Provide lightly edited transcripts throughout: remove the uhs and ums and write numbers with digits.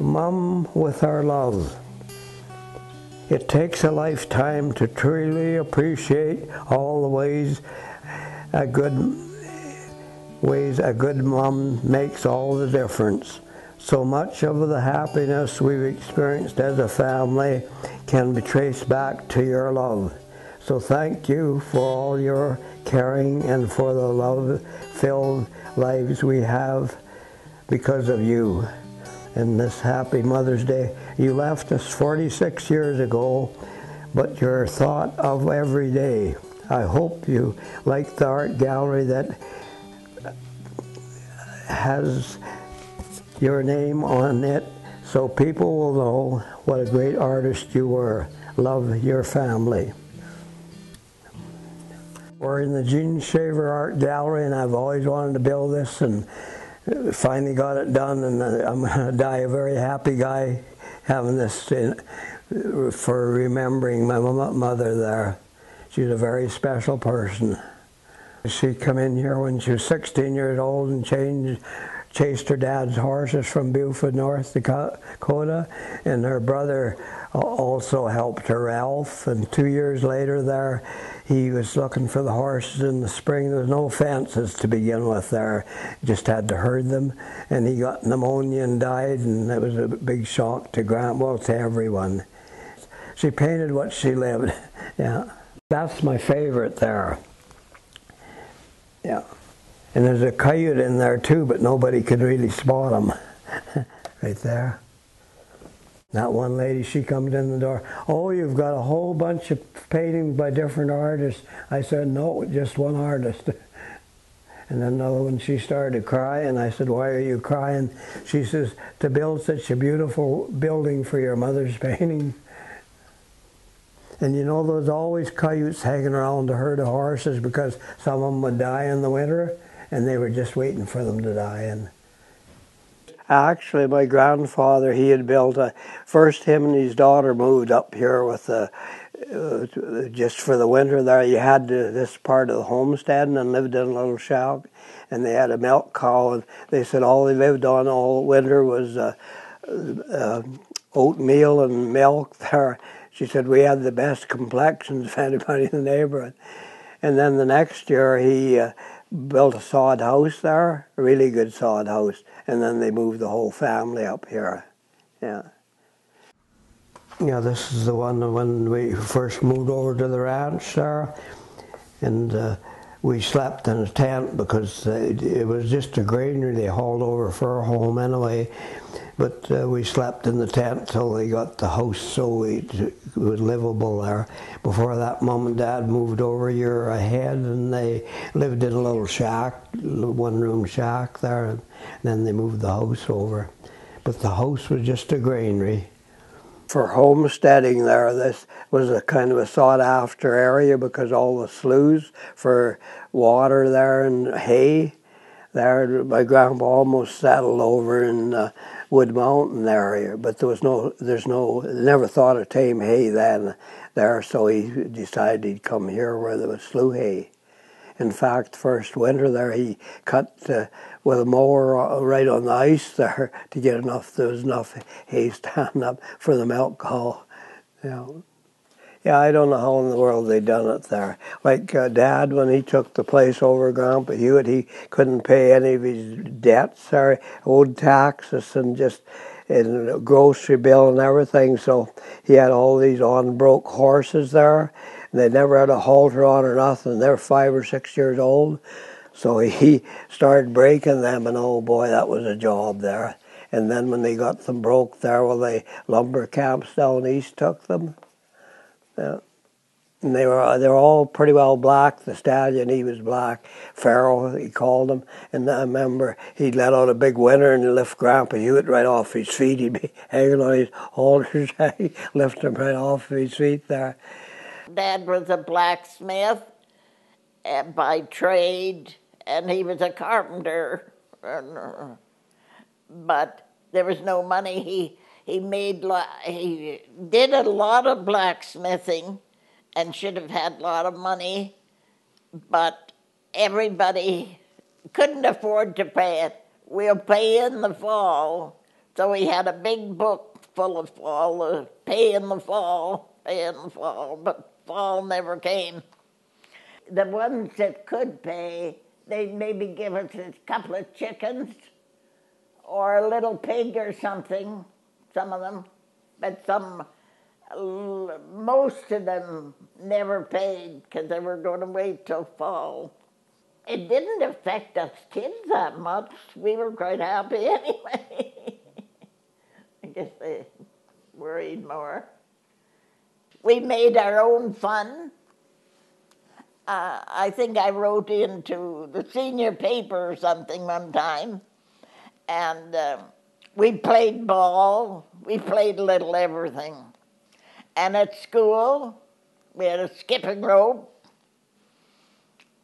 Mum, with our love. It takes a lifetime to truly appreciate all the ways a good mum makes all the difference. So much of the happiness we've experienced as a family can be traced back to your love. So thank you for all your caring and for the love-filled lives we have because of you. And this happy Mother's Day, you left us 46 years ago, but you're thought of every day. I hope you like the art gallery that has your name on it, so people will know what a great artist you were. Love, your family. We're in the Archie Shaver Art Gallery, and I've always wanted to build this, and finally got it done, and I'm going to die a very happy guy having this for remembering my mother there. She's a very special person. She come in here when she was 16 years old and chased her dad's horses from Beaufort, North Dakota, and her brother also helped her, Ralph, and 2 years later there, he was looking for the horses in the spring. There was no fences to begin with there, just had to herd them, and he got pneumonia and died, and it was a big shock to to everyone. She painted what she lived, yeah. That's my favorite there, yeah. And there's a coyote in there too, but nobody could really spot him. Right there. That one lady, she comes in the door, "Oh, you've got a whole bunch of paintings by different artists." I said, "No, just one artist." And then another one, she started to cry, and I said, "Why are you crying?" She says, "To build such a beautiful building for your mother's painting." And you know, there's always coyotes hanging around to herd of horses because some of them would die in the winter, and they were just waiting for them to die. And actually, my grandfather, he had built first him and his daughter moved up here with just for the winter there. You had this part of the homestead and lived in a little shack, and they had a milk cow, and they said all they lived on all winter was oatmeal and milk there. She said we had the best complexions of anybody in the neighborhood. And then the next year he built a sod house there, a really good sod house, and then they moved the whole family up here. Yeah. Yeah, this is the one when we first moved over to the ranch there, and we slept in a tent because it was just a granary they hauled over for a home anyway. But we slept in the tent till they got the house so it was livable there. Before that, Mom and Dad moved over a year ahead, and they lived in a little shack, one-room shack there, and then they moved the house over. But the house was just a granary. For homesteading there, this was a kind of a sought-after area because all the sloughs for water there and hay there. My grandpa almost settled over in Wood Mountain area, but never thought of tame hay then there, so he decided he'd come here where there was slough hay. In fact, first winter there, he cut with a mower right on the ice there to get enough. There was enough hay standing up for the milk cow. Yeah, I don't know how in the world they done it there. Like Dad, when he took the place over Grandpa Hewitt, he couldn't pay any of his debts or owed taxes and just in a grocery bill and everything. So he had all these unbroke horses there. And they never had a halter on or nothing. They're 5 or 6 years old. So he started breaking them, and oh boy, that was a job there. And then when they got them broke there, well, the lumber camps down east took them. Yeah. And they were all pretty well black. The stallion, he was black. Pharaoh, he called him. And I remember he'd let out a big winter and lift Grandpa Hewitt right off his feet. He'd be hanging on his halters, lift him right off his feet there. Dad was a blacksmith by trade, and he was a carpenter. But there was no money. He did a lot of blacksmithing and should have had a lot of money, but everybody couldn't afford to pay it. We'll pay in the fall, So he had a big book full of all the pay in the fall, but fall never came. The ones that could pay, they'd maybe give us a couple of chickens or a little pig or something, some of them. But most of them never paid because they were going to wait till fall. It didn't affect us kids that much. We were quite happy anyway. I guess they worried more. We made our own fun. I think I wrote into the senior paper or something one time, and we played ball. We played a little everything. And at school, we had a skipping rope.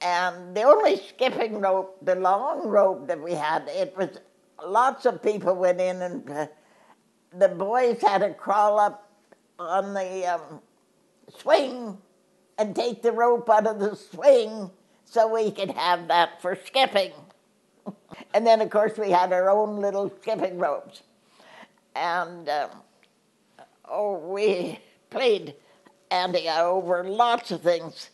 And the only skipping rope, the long rope that we had, it was lots of people went in, and the boys had to crawl up on the swing and take the rope out of the swing so we could have that for skipping. And then, of course, we had our own little skipping ropes. And, we played over lots of things.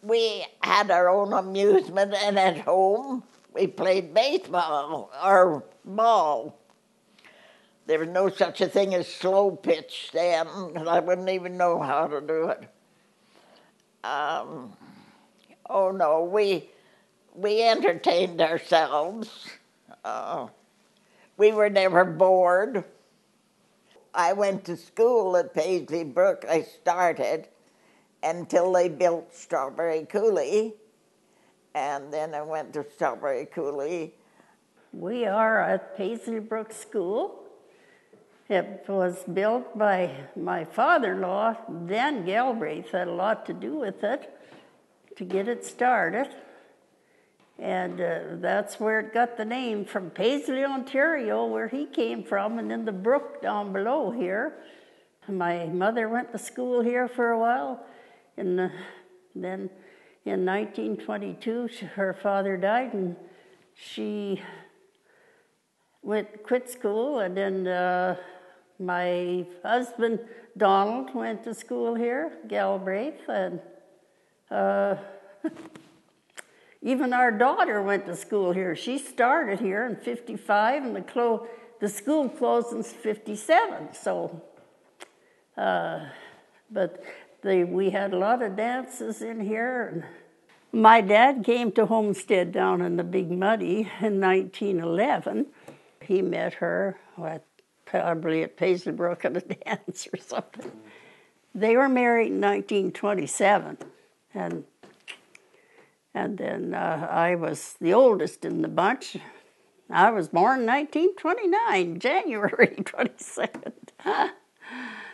We had our own amusement, and at home we played baseball or ball. There was no such a thing as slow pitch then, because I wouldn't even know how to do it. We entertained ourselves. We were never bored. I went to school at Paisley Brook. I started until they built Strawberry Coulee, and then I went to Strawberry Coulee. We are at Paisley Brook School. It was built by my father-in-law, then Galbraith, had a lot to do with it to get it started. And that's where it got the name, from Paisley, Ontario, where he came from, and then the brook down below here. My mother went to school here for a while, and then in 1922, her father died, and she quit school, and then my husband, Donald, went to school here, Galbraith, and even our daughter went to school here. She started here in 55, and the school closed in 57. So, but we had a lot of dances in here. My dad came to Homestead down in the Big Muddy in 1911. He met her probably at Paisley Brook at a dance or something. They were married in 1927, and then I was the oldest in the bunch. I was born in 1929, January 22nd.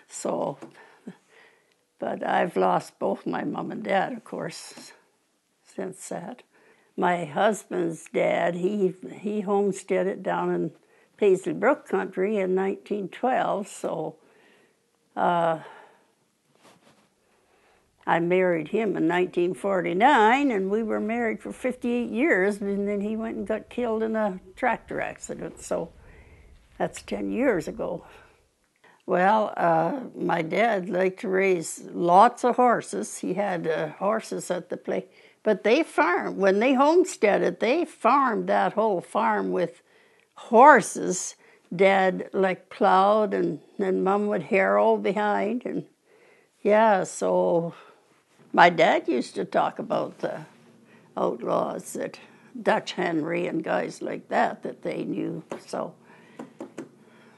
So, but I've lost both my mom and dad, of course, since that. My husband's dad, he homesteaded down in Paisley Brook country in 1912, so I married him in 1949, and we were married for 58 years, and then he went and got killed in a tractor accident, so that's 10 years ago. Well, my dad liked to raise lots of horses. He had horses at the place, but they farmed. When they homesteaded, they farmed that whole farm with horses. Dad plowed, and then Mom would harrow behind, and yeah, so my dad used to talk about the outlaws, that Dutch Henry and guys like that they knew. So,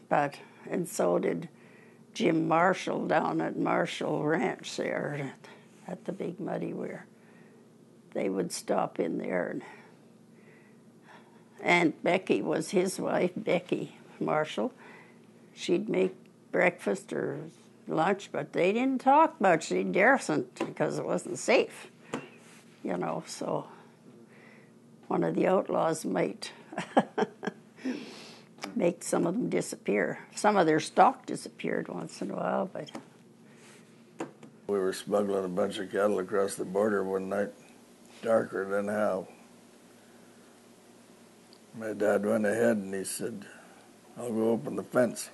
and so did Jim Marshall down at Marshall Ranch there at the Big Muddy, where they would stop in there. And Aunt Becky was his wife, Becky Marshall. She'd make breakfast or lunch, but they didn't talk much. They daresn't because it wasn't safe, so one of the outlaws might make some of them disappear. Some of their stock disappeared once in a while, but... We were smuggling a bunch of cattle across the border one night, darker than hell. My dad went ahead and he said, I'll go open the fence.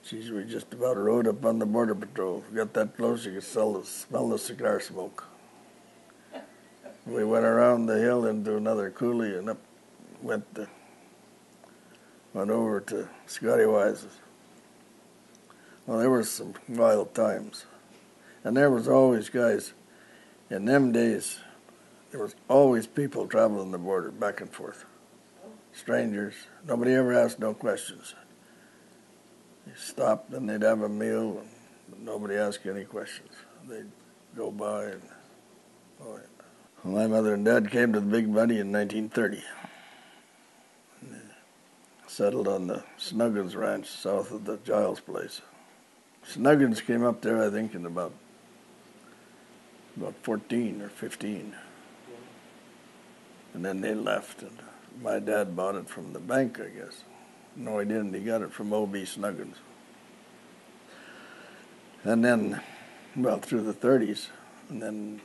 Geez, we just about rode up on the border patrol. We got that close, you could smell the cigar smoke. We went around the hill into another coulee and up went over to Scotty Wise's. Well, there were some wild times. And there was always guys, in them days, there was always people traveling the border back and forth. Strangers. Nobody ever asked no questions. They stopped and they'd have a meal and nobody asked any questions. They'd go by and, oh yeah. Well, my mother and dad came to the Big Muddy in 1930. Settled on the Snuggins Ranch south of the Giles place. Snuggins came up there, I think, in about 14 or 15. And then they left, and my dad bought it from the bank, I guess. No, he didn't. He got it from O.B. Snuggins. And then, well, through the 30s, and then,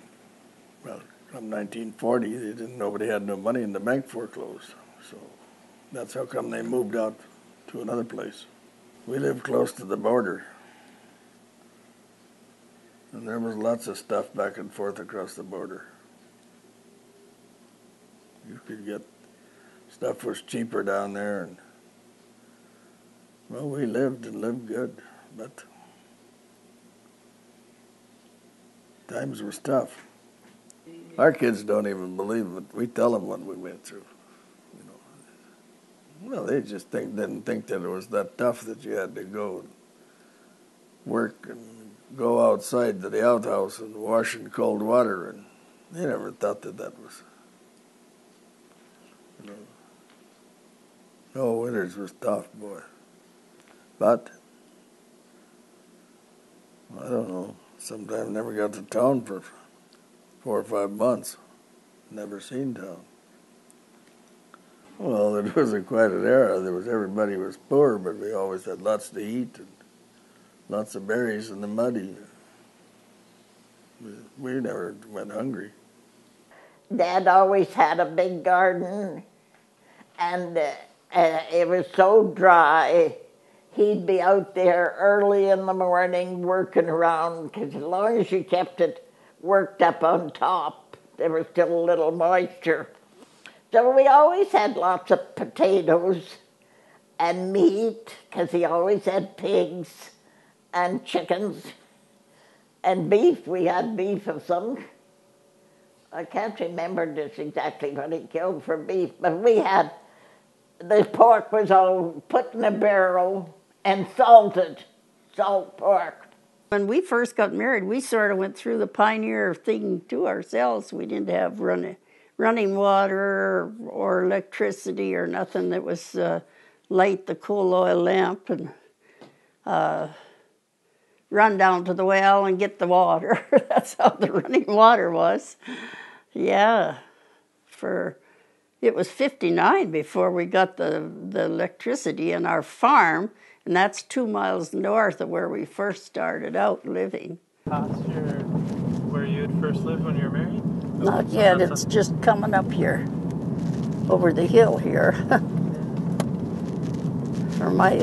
well, from 1940, nobody had no money, and the bank foreclosed. So that's how come they moved out to another place. We lived close to the border. And there was lots of stuff back and forth across the border. You could get, stuff was cheaper down there. And well, we lived and lived good, but times was tough. Our kids don't even believe it. We tell them what we went through. Well, they just didn't think that it was that tough that you had to go work and go outside to the outhouse and wash in cold water, and they never thought that was, no, winters was tough, boy. But, I don't know, sometimes never got to town for 4 or 5 months. Never seen town. Well, it was quite an era. Everybody was poor, but we always had lots to eat and lots of berries in the muddy. We never went hungry. Dad always had a big garden, and it was so dry. He'd be out there early in the morning working around, because as long as you kept it worked up on top, there was still a little moisture. So we always had lots of potatoes and meat, because he always had pigs and chickens and beef. We had beef of some. I can't remember just exactly what he killed for beef, but we had, the pork was all put in a barrel and salted, salt pork. When we first got married, we sort of went through the pioneer thing to ourselves. We didn't have running water or electricity or nothing. That was light the coal oil lamp and run down to the well and get the water. That's how the running water was. Yeah, it was 59 before we got the electricity in our farm, and that's 2 miles north of where we first started out living. Pasture where you had first lived when you were married? Not yet, it's just coming up here, over the hill here. Or my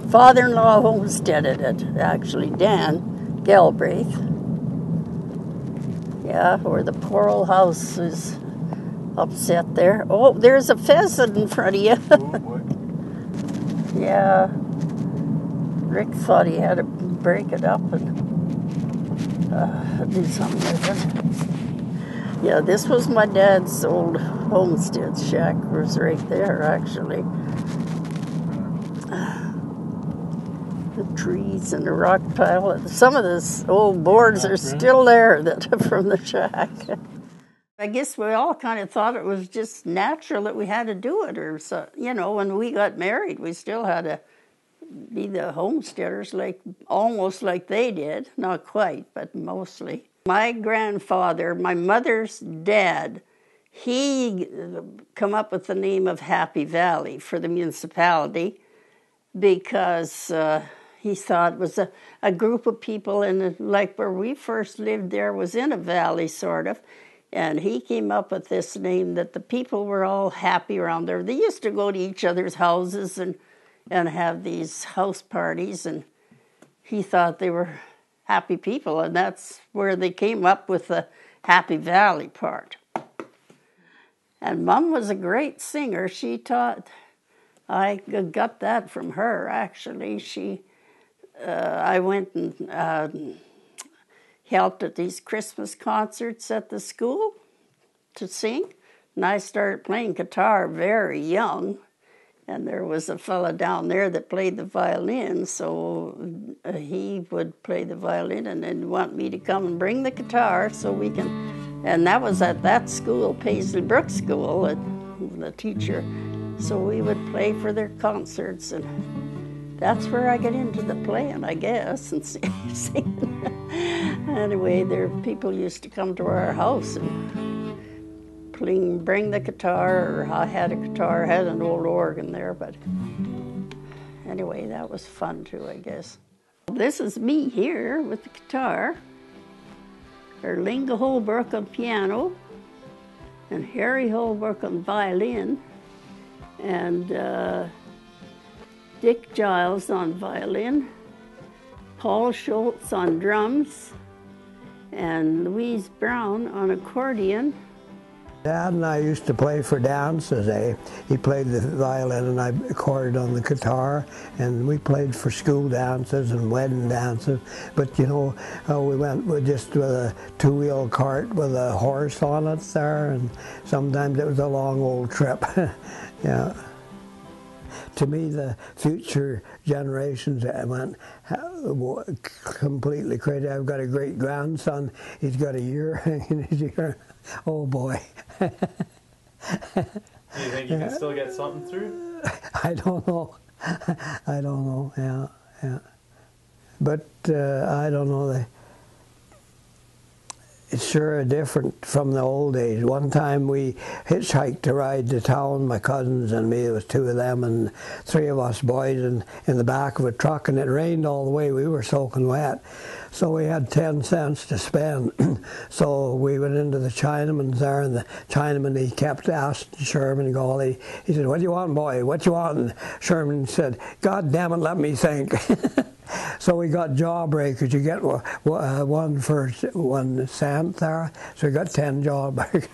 father-in-law homesteaded it, actually, Dan Galbraith. Yeah, where the poor old house is upset there. Oh, there's a pheasant in front of you. Oh, boy. Yeah. Rick thought he had to break it up and do something with it. Yeah, this was my dad's old homestead shack. It was right there, actually. The trees and the rock pile. Some of those old boards are still there from the shack. I guess we all kind of thought it was just natural that we had to do it, or so. When we got married, we still had to be the homesteaders, almost like they did. Not quite, but mostly. My grandfather, my mother's dad, he come up with the name of Happy Valley for the municipality because he thought it was a group of people, and like where we first lived there was in a valley, sort of. And he came up with this name that the people were all happy around there. They used to go to each other's houses and have these house parties, and he thought they were happy people, and that's where they came up with the Happy Valley part. And Mom was a great singer. She taught, I got that from her, actually. I went and helped at these Christmas concerts at the school to sing, and I started playing guitar very young. And there was a fella down there that played the violin, so he would play the violin and then want me to come and bring the guitar so we can, and that was at that school, Paisley Brook School, the teacher. So we would play for their concerts, and that's where I got into the playing, I guess, and singing. Anyway, people used to come to our house and bring the guitar, or I had a guitar, had an old organ there, but anyway, that was fun too, I guess. This is me here with the guitar, Erlinga Holbrook on piano, and Harry Holbrook on violin, and Dick Giles on violin, Paul Schultz on drums, and Louise Brown on accordion. Dad and I used to play for dances. He played the violin and I recorded on the guitar, and we played for school dances and wedding dances. But you know, we went with a two-wheel cart with a horse on it there, and sometimes it was a long old trip. Yeah. To me, the future generations went completely crazy. I've got a great grandson. He's got a year in his ear. Oh boy. Do you think you can still get something through? I don't know. I don't know. Yeah. But I don't know. It's sure different from the old days. One time we hitchhiked to ride to town, my cousins and me. There was two of them and three of us boys in the back of a truck, and it rained all the way. We were soaking wet. So we had 10 cents to spend. So we went into the Chinaman's there, and the Chinaman, he kept asking Sherman Gawley, he said, "What do you want, boy? What do you want?" And Sherman said, "God damn it, let me think." So we got jawbreakers. You get one for 1 cent there. So we got 10 jawbreakers.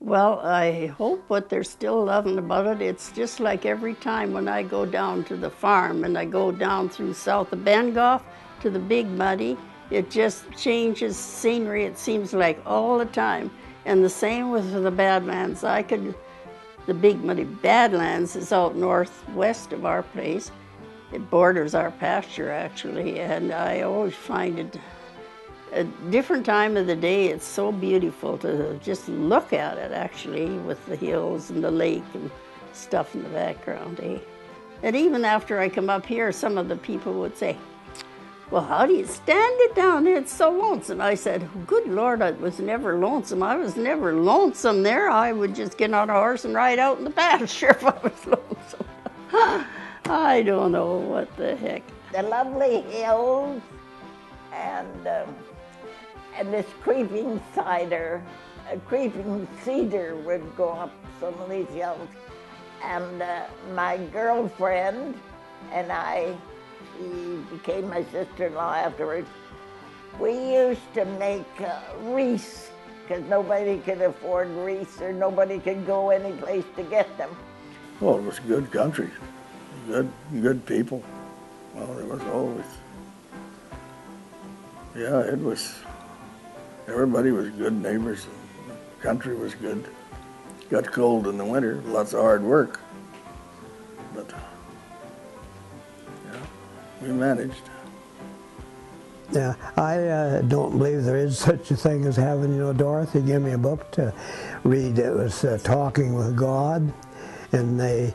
Well, I hope what they're still loving about it, it's just like every time when I go down to the farm and I go down through south of Bengoff to the Big Muddy, it just changes scenery, it seems like, all the time. And the same with the Badlands. The Big Muddy Badlands is out northwest of our place. It borders our pasture, actually, and I always find it a different time of the day. It's so beautiful to just look at it, actually, with the hills and the lake and stuff in the background, eh? And even after I come up here, some of the people would say, "Well, how do you stand it down there? It's so lonesome." I said, "Good Lord, I was never lonesome. I was never lonesome there. I would just get on a horse and ride out in the pasture if I was lonesome." I don't know what the heck. The lovely hills and this creeping cedar would go up some of these hills. And my girlfriend and I, she became my sister-in-law afterwards, we used to make wreaths because nobody could afford wreaths or nobody could go any place to get them. Well, it was good country. Good people. Well, there was always. Yeah, it was. Everybody was good neighbors. The country was good. Got cold in the winter. Lots of hard work. But yeah, we managed. Yeah, I don't believe there is such a thing as heaven. You know, Dorothy gave me a book to read. It was Talking with God. And they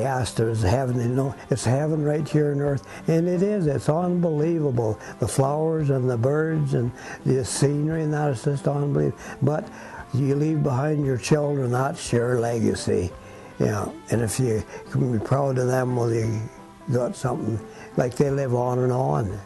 asked, "Is heaven?" You know, it's heaven right here on earth, and it is. It's unbelievable. The flowers and the birds and the scenery and that is just unbelievable. But you leave behind your children. That's your legacy, you know. And if you can be proud of them, well, you got something like they live on and on.